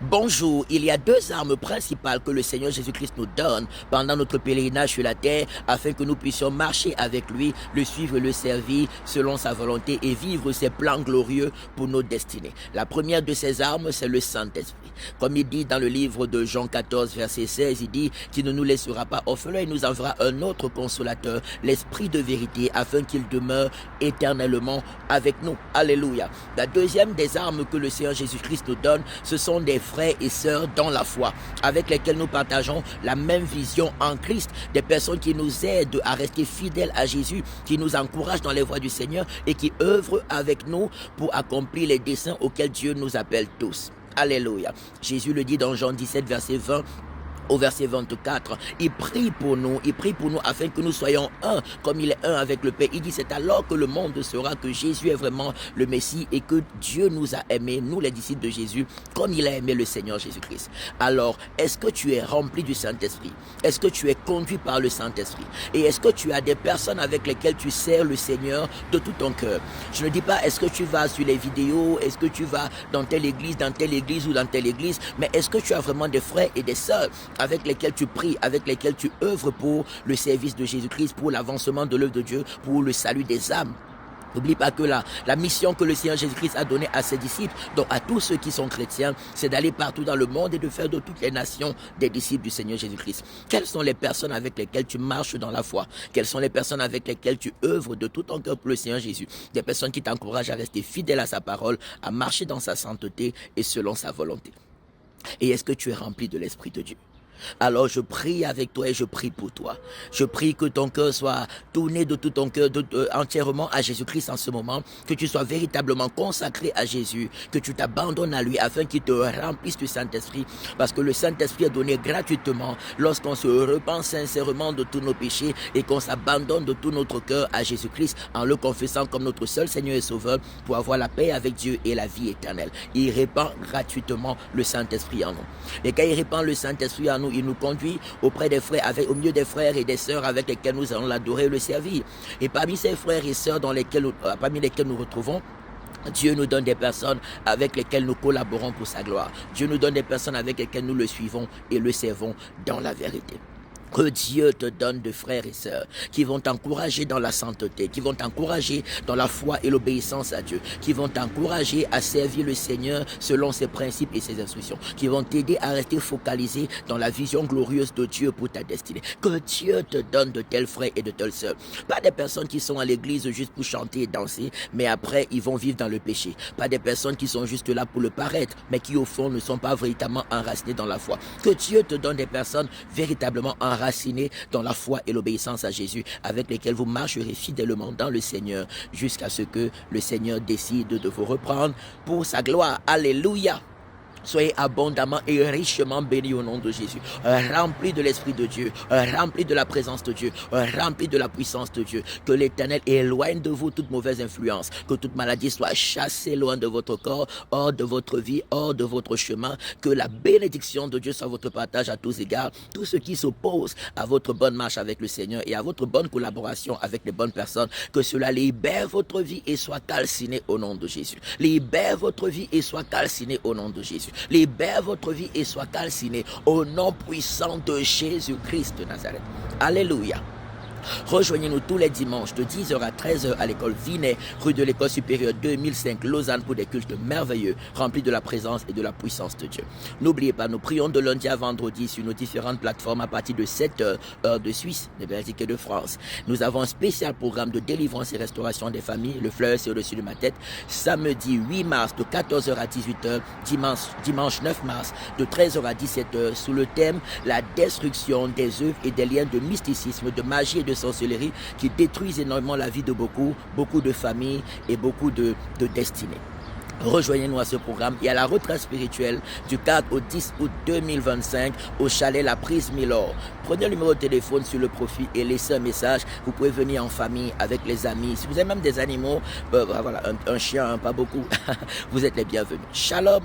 Bonjour, il y a deux armes principales que le Seigneur Jésus-Christ nous donne pendant notre pèlerinage sur la terre afin que nous puissions marcher avec lui, le suivre et le servir selon sa volonté et vivre ses plans glorieux pour nos destinées. La première de ces armes, c'est le Saint-Esprit. Comme il dit dans le livre de Jean 14, verset 16, il dit qu'il ne nous laissera pas orphelins, il nous enverra un autre consolateur, l'Esprit de vérité, afin qu'il demeure éternellement avec nous. Alléluia. La deuxième des armes que le Seigneur Jésus-Christ nous donne, ce sont des frères et sœurs dans la foi, avec lesquels nous partageons la même vision en Christ, des personnes qui nous aident à rester fidèles à Jésus, qui nous encouragent dans les voies du Seigneur et qui œuvrent avec nous pour accomplir les desseins auxquels Dieu nous appelle tous. Alléluia. Jésus le dit dans Jean 17, verset 20, au verset 24, il prie pour nous afin que nous soyons un, comme il est un avec le Père. Il dit, c'est alors que le monde saura que Jésus est vraiment le Messie et que Dieu nous a aimés, nous les disciples de Jésus, comme il a aimé le Seigneur Jésus-Christ. Alors, est-ce que tu es rempli du Saint-Esprit? Est-ce que tu es conduit par le Saint-Esprit? Et est-ce que tu as des personnes avec lesquelles tu sers le Seigneur de tout ton cœur? Je ne dis pas, est-ce que tu vas sur les vidéos, est-ce que tu vas dans telle église ou dans telle église, mais est-ce que tu as vraiment des frères et des sœurs avec lesquels tu pries, avec lesquels tu œuvres pour le service de Jésus-Christ, pour l'avancement de l'œuvre de Dieu, pour le salut des âmes? N'oublie pas que la mission que le Seigneur Jésus-Christ a donnée à ses disciples, donc à tous ceux qui sont chrétiens, c'est d'aller partout dans le monde et de faire de toutes les nations des disciples du Seigneur Jésus-Christ. Quelles sont les personnes avec lesquelles tu marches dans la foi? Quelles sont les personnes avec lesquelles tu œuvres de tout ton cœur pour le Seigneur Jésus? Des personnes qui t'encouragent à rester fidèle à sa parole, à marcher dans sa sainteté et selon sa volonté. Et est-ce que tu es rempli de l'Esprit de Dieu? Alors je prie avec toi et je prie pour toi. Je prie que ton cœur soit tourné de tout ton cœur entièrement à Jésus-Christ en ce moment, que tu sois véritablement consacré à Jésus, que tu t'abandonnes à lui afin qu'il te remplisse du Saint-Esprit, parce que le Saint-Esprit est donné gratuitement lorsqu'on se repent sincèrement de tous nos péchés et qu'on s'abandonne de tout notre cœur à Jésus-Christ en le confessant comme notre seul Seigneur et Sauveur pour avoir la paix avec Dieu et la vie éternelle. Il répand gratuitement le Saint-Esprit en nous. Et quand il répand le Saint-Esprit en nous, il nous conduit auprès des frères, au milieu des frères et des sœurs avec lesquels nous allons l'adorer et le servir. Et parmi ces frères et sœurs parmi lesquels nous retrouvons, Dieu nous donne des personnes avec lesquelles nous collaborons pour sa gloire. Dieu nous donne des personnes avec lesquelles nous le suivons et le servons dans la vérité. Que Dieu te donne de frères et sœurs qui vont t'encourager dans la sainteté, qui vont t'encourager dans la foi et l'obéissance à Dieu, qui vont t'encourager à servir le Seigneur selon ses principes et ses instructions, qui vont t'aider à rester focalisé dans la vision glorieuse de Dieu pour ta destinée. Que Dieu te donne de tels frères et de telles sœurs. Pas des personnes qui sont à l'église juste pour chanter et danser, mais après ils vont vivre dans le péché. Pas des personnes qui sont juste là pour le paraître, mais qui au fond ne sont pas véritablement enracinées dans la foi. Que Dieu te donne des personnes véritablement enracinées dans la foi et l'obéissance à Jésus, avec lesquels vous marcherez fidèlement dans le Seigneur jusqu'à ce que le Seigneur décide de vous reprendre pour sa gloire. Alléluia. Soyez abondamment et richement bénis au nom de Jésus, remplis de l'Esprit de Dieu, remplis de la présence de Dieu, remplis de la puissance de Dieu. Que l'Éternel éloigne de vous toute mauvaise influence, que toute maladie soit chassée loin de votre corps, hors de votre vie, hors de votre chemin. Que la bénédiction de Dieu soit votre partage à tous égards. Tout ce qui s'oppose à votre bonne marche avec le Seigneur et à votre bonne collaboration avec les bonnes personnes, que cela libère votre vie et soit calciné au nom de Jésus. Libère votre vie et soit calciné au nom de Jésus. Libère votre vie et soit calciné au nom puissant de Jésus-Christ de Nazareth. Alléluia. Rejoignez-nous tous les dimanches de 10h à 13h à l'école Vinet, rue de l'école supérieure 2005, Lausanne, pour des cultes merveilleux, remplis de la présence et de la puissance de Dieu. N'oubliez pas, nous prions de lundi à vendredi sur nos différentes plateformes à partir de 7h, heure de Suisse, de Belgique et de France. Nous avons un spécial programme de délivrance et restauration des familles, le fleuve c'est au-dessus de ma tête, samedi 8 mars de 14h à 18h, dimanche 9 mars de 13h à 17h, sous le thème la destruction des œuvres et des liens de mysticisme, de magie et de sorcellerie qui détruisent énormément la vie de beaucoup de familles et beaucoup de destinées. Rejoignez-nous à ce programme et à la retraite spirituelle du 4 au 10 août 2025 au chalet La Prise Milord. Prenez le numéro de téléphone sur le profil et laissez un message. Vous pouvez venir en famille, avec les amis. Si vous avez même des animaux, voilà, un chien, pas beaucoup, vous êtes les bienvenus. Shalom.